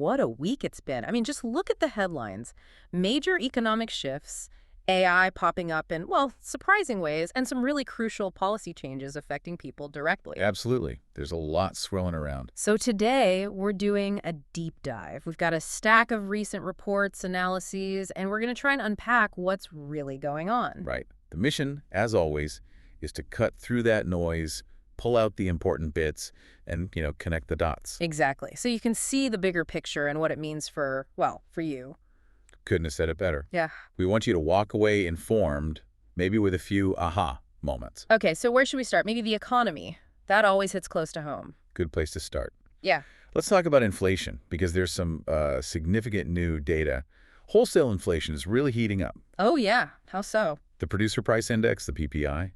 what a week it's been. I mean, just look at the headlines. Major economic shifts, AI popping up in, well, surprising ways, and some really crucial policy changes affecting people directly. Absolutely. There's a lot swirling around. So today, we're doing a deep dive. We've got a stack of recent reports, analyses, and we're going to try and unpack what's really going on. Right. The mission, as always, is to cut through that noise, pull out the important bits, and, connect the dots. Exactly. So you can see the bigger picture and what it means for, well, for you. Couldn't have said it better. Yeah. We want you to walk away informed, maybe with a few aha moments. Okay, so where should we start? Maybe the economy. That always hits close to home. Good place to start. Yeah. Let's talk about inflation, because there's some significant new data. Wholesale inflation is really heating up. Oh, yeah. How so? The Producer Price Index, the PPI,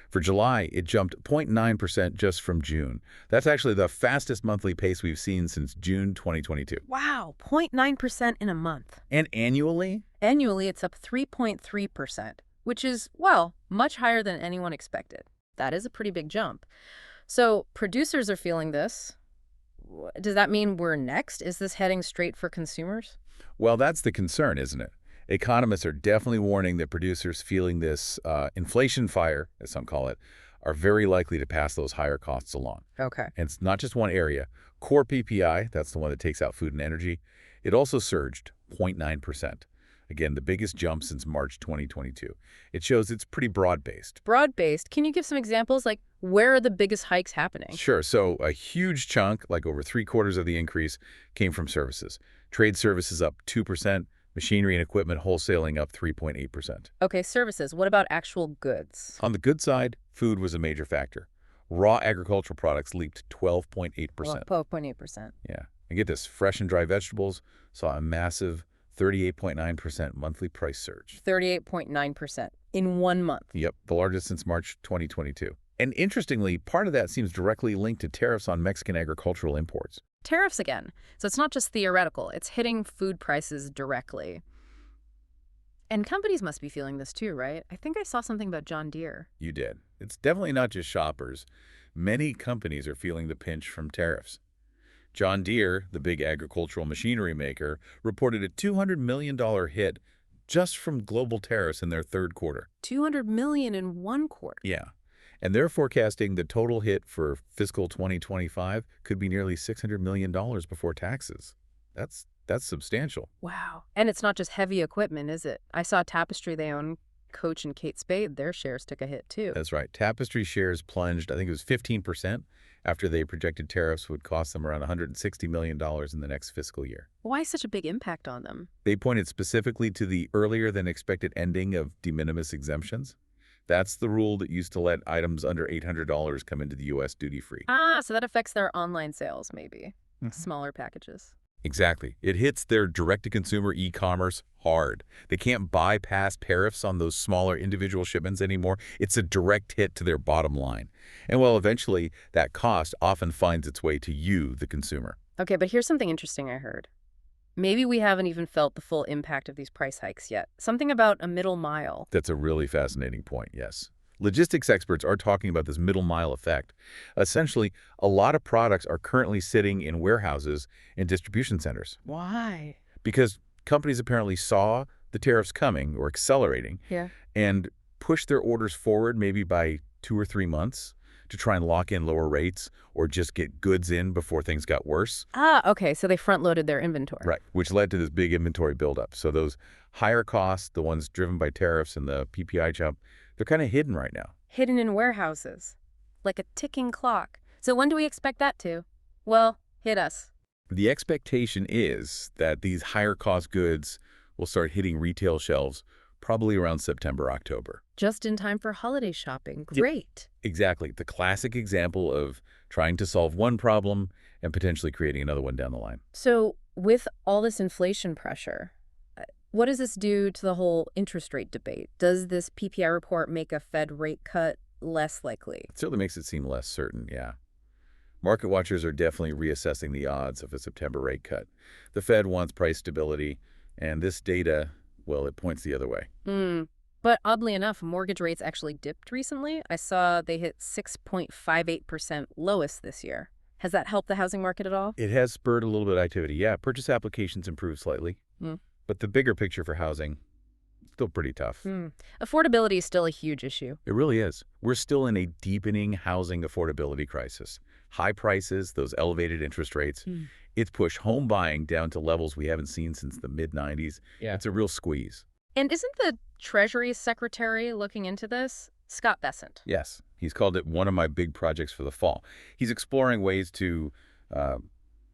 for July, it jumped 0.9% just from June. That's actually the fastest monthly pace we've seen since June 2022. Wow, 0.9% in a month. And annually? Annually, it's up 3.3%, which is, well, much higher than anyone expected. That is a pretty big jump. So producers are feeling this. Does that mean we're next? Is this heading straight for consumers? Well, that's the concern, isn't it? Economists are definitely warning that producers feeling this inflation fire, as some call it, are very likely to pass those higher costs along. Okay. And it's not just one area. Core PPI, that's the one that takes out food and energy, it also surged 0.9%. Again, the biggest jump since March 2022. It shows it's pretty broad-based. Broad-based. Can you give some examples? Like, where are the biggest hikes happening? Sure. So a huge chunk, like over 3/4 of the increase, came from services. Trade services up 2%. Machinery and equipment wholesaling up 3.8%. Okay, services. What about actual goods? On the good side, food was a major factor. Raw agricultural products leaped 12.8%. 12.8%. Yeah. And get this, fresh and dry vegetables saw a massive 38.9% monthly price surge. 38.9% in 1 month. Yep, the largest since March 2022. And interestingly, part of that seems directly linked to tariffs on Mexican agricultural imports. Tariffs again. So it's not just theoretical. It's hitting food prices directly. And companies must be feeling this too, right? I think I saw something about John Deere. You did. It's definitely not just shoppers. Many companies are feeling the pinch from tariffs. John Deere, the big agricultural machinery maker, reported a $200 million hit just from global tariffs in their third quarter. $200 million in 1 quarter. Yeah. And they're forecasting the total hit for fiscal 2025 could be nearly $600 million before taxes. That's substantial. Wow. And it's not just heavy equipment, is it? I saw Tapestry, they own Coach and Kate Spade. Their shares took a hit too. That's right. Tapestry shares plunged, I think it was 15%, after they projected tariffs would cost them around $160 million in the next fiscal year. Why such a big impact on them? They pointed specifically to the earlier than expected ending of de minimis exemptions. That's the rule that used to let items under $800 come into the U.S. duty-free. Ah, so that affects their online sales, maybe. Smaller packages. Exactly. It hits their direct-to-consumer e-commerce hard. They can't bypass tariffs on those smaller individual shipments anymore. It's a direct hit to their bottom line. And well, eventually, that cost often finds its way to you, the consumer. Okay, but here's something interesting I heard. Maybe we haven't even felt the full impact of these price hikes yet. Something about a middle mile. That's a really fascinating point, yes. Logistics experts are talking about this middle mile effect. Essentially, a lot of products are currently sitting in warehouses and distribution centers. Why? Because companies apparently saw the tariffs coming or accelerating and pushed their orders forward maybe by 2 or 3 months to try and lock in lower rates or just get goods in before things got worse. Ah, okay, so they front-loaded their inventory. Right, which led to this big inventory buildup. So those higher costs, the ones driven by tariffs and the PPI jump, they're kind of hidden right now. Hidden in warehouses, like a ticking clock. So when do we expect that to? Well, hit us. The expectation is that these higher cost goods will start hitting retail shelves probably around September, October. Just in time for holiday shopping. Great. Exactly. The classic example of trying to solve one problem and potentially creating another one down the line. So with all this inflation pressure, what does this do to the whole interest rate debate? Does this PPI report make a Fed rate cut less likely? It certainly makes it seem less certain, yeah. Market watchers are definitely reassessing the odds of a September rate cut. The Fed wants price stability, and this data, well, it points the other way. But oddly enough, mortgage rates actually dipped recently. I saw they hit 6.58% lowest this year. Has that helped the housing market at all? It has spurred a little bit of activity. Yeah, purchase applications improved slightly. Hmm. But the bigger picture for housing, still pretty tough. Affordability is still a huge issue. It really is. We're still in a deepening housing affordability crisis. High prices, those elevated interest rates, it's pushed home buying down to levels we haven't seen since the mid-90s. Yeah. It's a real squeeze. And isn't the Treasury Secretary looking into this? Scott Bessent. Yes, he's called it one of my big projects for the fall. He's exploring ways to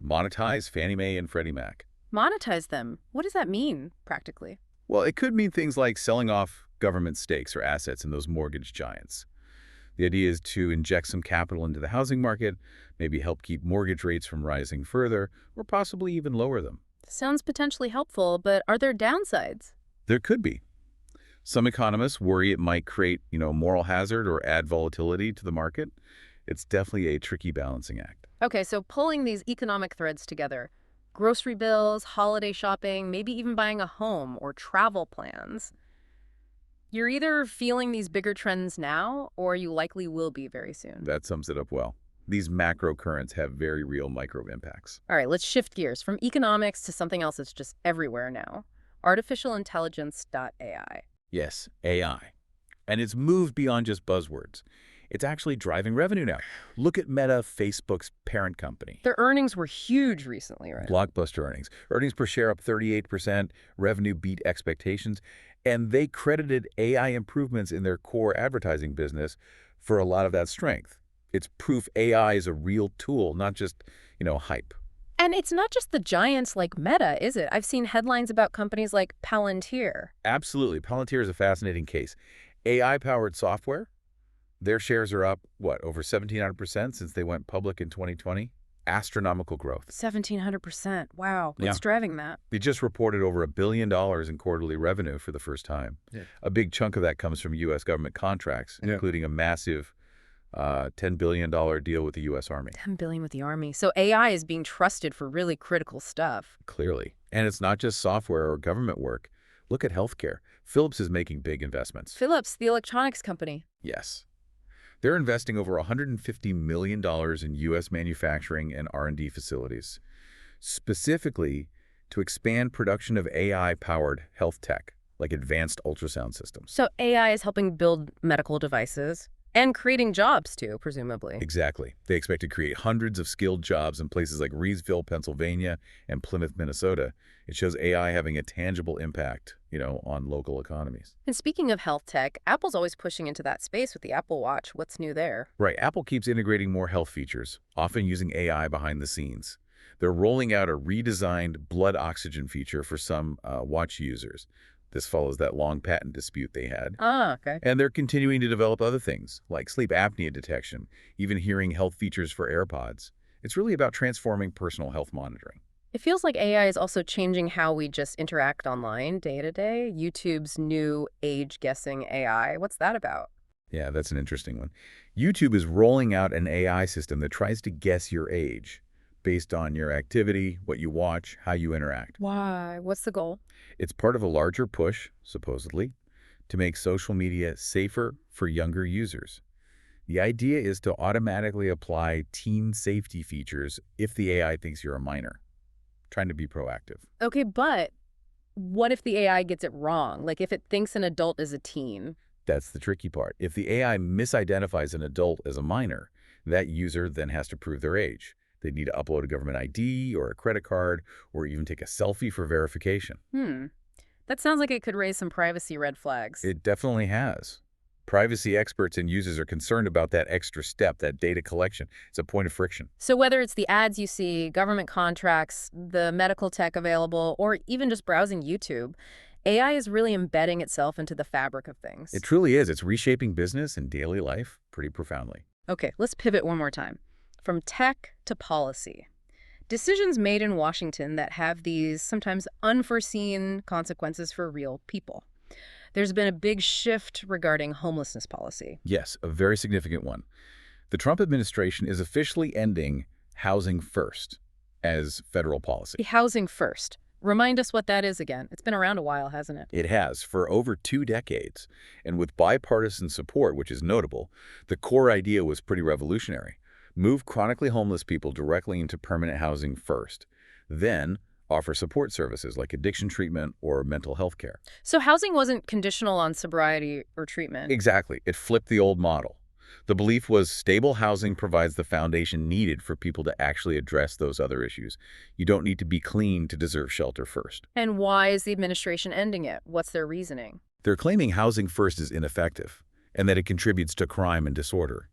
monetize Fannie Mae and Freddie Mac. Monetize them. What does that mean, practically? Well, it could mean things like selling off government stakes or assets in those mortgage giants. The idea is to inject some capital into the housing market, maybe help keep mortgage rates from rising further, or possibly even lower them. Sounds potentially helpful, but are there downsides? There could be. Some economists worry it might create, moral hazard or add volatility to the market. It's definitely a tricky balancing act. Okay, so pulling these economic threads together, grocery bills, holiday shopping, maybe even buying a home or travel plans. You're either feeling these bigger trends now, or you likely will be very soon. That sums it up well. These macro currents have very real micro impacts. All right, let's shift gears from economics to something else that's just everywhere now. Artificial intelligence.ai. Yes, AI. And it's moved beyond just buzzwords. It's actually driving revenue now. Look at Meta, Facebook's parent company. Their earnings were huge recently, right? Blockbuster earnings. Earnings per share up 38%, revenue beat expectations, and they credited AI improvements in their core advertising business for a lot of that strength. It's proof AI is a real tool, not just, hype. And it's not just the giants like Meta, is it? I've seen headlines about companies like Palantir. Absolutely. Palantir is a fascinating case. AI-powered software, their shares are up, over 1,700% since they went public in 2020? Astronomical growth. 1,700%. Wow. What's Yeah. driving that? They just reported over $1 billion in quarterly revenue for the first time. Yeah. A big chunk of that comes from U.S. government contracts, Yeah. including a massive $10 billion deal with the U.S. Army. $10 billion with the Army. So AI is being trusted for really critical stuff. Clearly. And it's not just software or government work. Look at healthcare. Philips is making big investments. Philips, the electronics company. Yes. They're investing over $150 million in U.S. manufacturing and R&D facilities, specifically to expand production of AI-powered health tech, like advanced ultrasound systems. So AI is helping build medical devices and creating jobs too, presumably. Exactly. They expect to create hundreds of skilled jobs in places like Reedsville, Pennsylvania, and Plymouth, Minnesota. It shows AI having a tangible impact, on local economies. And speaking of health tech, Apple's always pushing into that space with the Apple Watch. What's new there? Right. Apple keeps integrating more health features, often using AI behind the scenes. They're rolling out a redesigned blood oxygen feature for some watch users. This follows that long patent dispute they had. Ah, okay. And they're continuing to develop other things, like sleep apnea detection, even hearing health features for AirPods. It's really about transforming personal health monitoring. It feels like AI is also changing how we just interact online day to day. YouTube's new age-guessing AI. What's that about? Yeah, that's an interesting one. YouTube is rolling out an AI system that tries to guess your age based on your activity, what you watch, how you interact. Why? What's the goal? It's part of a larger push, supposedly, to make social media safer for younger users. The idea is to automatically apply teen safety features if the AI thinks you're a minor, trying to be proactive. Okay, but what if the AI gets it wrong? Like if it thinks an adult is a teen? That's the tricky part. If the AI misidentifies an adult as a minor, that user then has to prove their age. They need to upload a government ID or a credit card or even take a selfie for verification. That sounds like it could raise some privacy red flags. It definitely has. Privacy experts and users are concerned about that extra step, that data collection. It's a point of friction. So whether it's the ads you see, government contracts, the medical tech available, or even just browsing YouTube, AI is really embedding itself into the fabric of things. It truly is. It's reshaping business and daily life pretty profoundly. Okay, let's pivot one more time. From tech to policy. Decisions made in Washington that have these sometimes unforeseen consequences for real people. There's been a big shift regarding homelessness policy. Yes, a very significant one. The Trump administration is officially ending Housing First as federal policy. Housing First. Remind us what that is again. It's been around a while, hasn't it? It has, for over 2 decades. And with bipartisan support, which is notable, the core idea was pretty revolutionary. Move chronically homeless people directly into permanent housing first. Then, offer support services like addiction treatment or mental health care. So housing wasn't conditional on sobriety or treatment. Exactly. It flipped the old model. The belief was stable housing provides the foundation needed for people to actually address those other issues. You don't need to be clean to deserve shelter first. And why is the administration ending it? What's their reasoning? They're claiming housing first is ineffective and that it contributes to crime and disorder.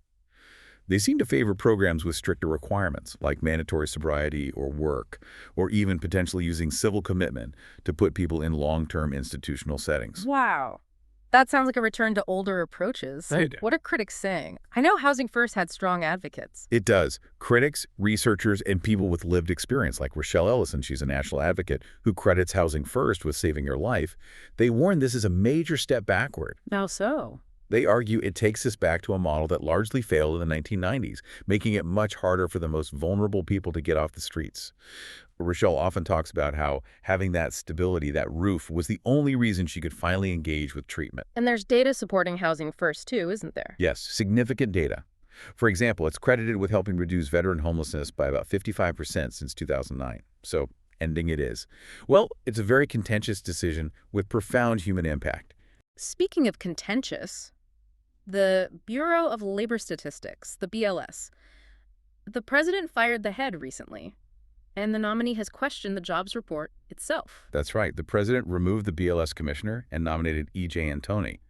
They seem to favor programs with stricter requirements, like mandatory sobriety or work, or even potentially using civil commitment to put people in long-term institutional settings. Wow. That sounds like a return to older approaches. They do. What are critics saying? I know Housing First had strong advocates. It does. Critics, researchers, and people with lived experience, like Rochelle Ellison, she's a national advocate, who credits Housing First with saving her life, they warn this is a major step backward. How so? They argue it takes us back to a model that largely failed in the 1990s, making it much harder for the most vulnerable people to get off the streets. Rochelle often talks about how having that stability, that roof, was the only reason she could finally engage with treatment. And there's data supporting Housing First, too, isn't there? Yes, significant data. For example, it's credited with helping reduce veteran homelessness by about 55% since 2009. So, ending it is. Well, it's a very contentious decision with profound human impact. Speaking of contentious, the Bureau of Labor Statistics, the BLS, the president fired the head recently, and the nominee has questioned the jobs report itself. That's right. The president removed the BLS commissioner and nominated E.J. Antoni.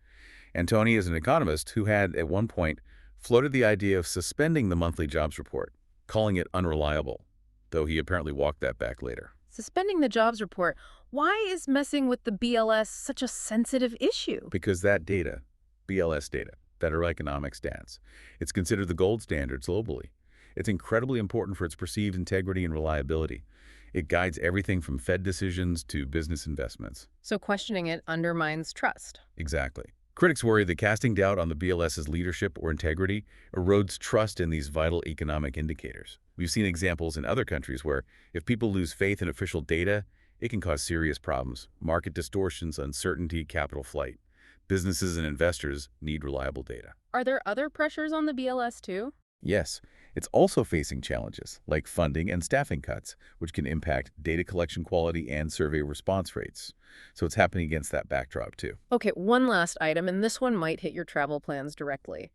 Antoni is an economist who had, at one point, floated the idea of suspending the monthly jobs report, calling it unreliable, though he apparently walked that back later. Suspending the jobs report, why is messing with the BLS such a sensitive issue? Because that data, BLS data, Better Economic Stats, it's considered the gold standard globally. It's incredibly important for its perceived integrity and reliability. It guides everything from Fed decisions to business investments. So questioning it undermines trust. Exactly. Critics worry that casting doubt on the BLS's leadership or integrity erodes trust in these vital economic indicators. We've seen examples in other countries where if people lose faith in official data, it can cause serious problems. Market distortions, uncertainty, capital flight. Businesses and investors need reliable data. Are there other pressures on the BLS too? Yes, it's also facing challenges like funding and staffing cuts, which can impact data collection quality and survey response rates. So it's happening against that backdrop too. Okay, one last item, and this one might hit your travel plans directly.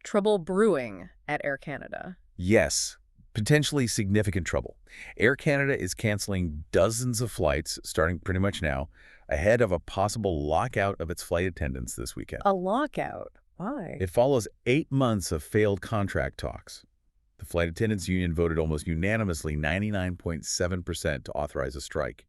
Trouble brewing at Air Canada. Yes, potentially significant trouble. Air Canada is canceling dozens of flights, starting pretty much now, ahead of a possible lockout of its flight attendants this weekend. A lockout? Why? It follows 8 months of failed contract talks. The Flight Attendants Union voted almost unanimously 99.7% to authorize a strike.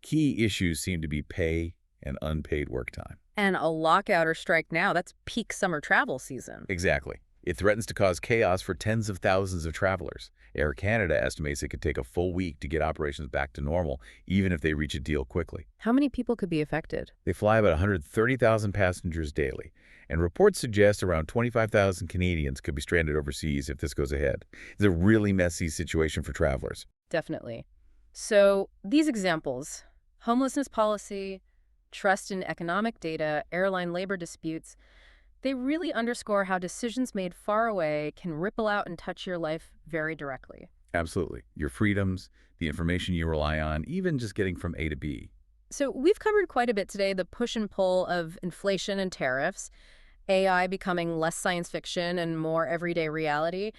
Key issues seem to be pay and unpaid work time. And a lockout or strike now, that's peak summer travel season. Exactly. It threatens to cause chaos for tens of thousands of travelers. Air Canada estimates it could take a full week to get operations back to normal, even if they reach a deal quickly. How many people could be affected? They fly about 130,000 passengers daily, and reports suggest around 25,000 Canadians could be stranded overseas if this goes ahead. It's a really messy situation for travelers. Definitely. So these examples, homelessness policy, trust in economic data, airline labor disputes, they really underscore how decisions made far away can ripple out and touch your life very directly. Absolutely. Your freedoms, the information you rely on, even just getting from A to B. So we've covered quite a bit today, the push and pull of inflation and tariffs, AI becoming less science fiction and more everyday reality,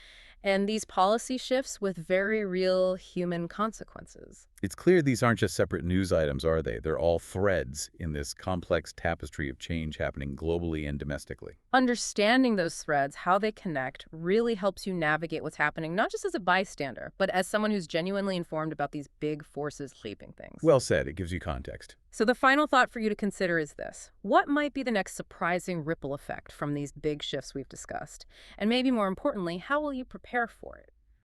and these policy shifts with very real human consequences. It's clear these aren't just separate news items, are they? They're all threads in this complex tapestry of change happening globally and domestically. Understanding those threads, how they connect, really helps you navigate what's happening, not just as a bystander, but as someone who's genuinely informed about these big forces shaping things. Well said. It gives you context. So the final thought for you to consider is this. What might be the next surprising ripple effect from these big shifts we've discussed? And maybe more importantly, how will you prepare for it?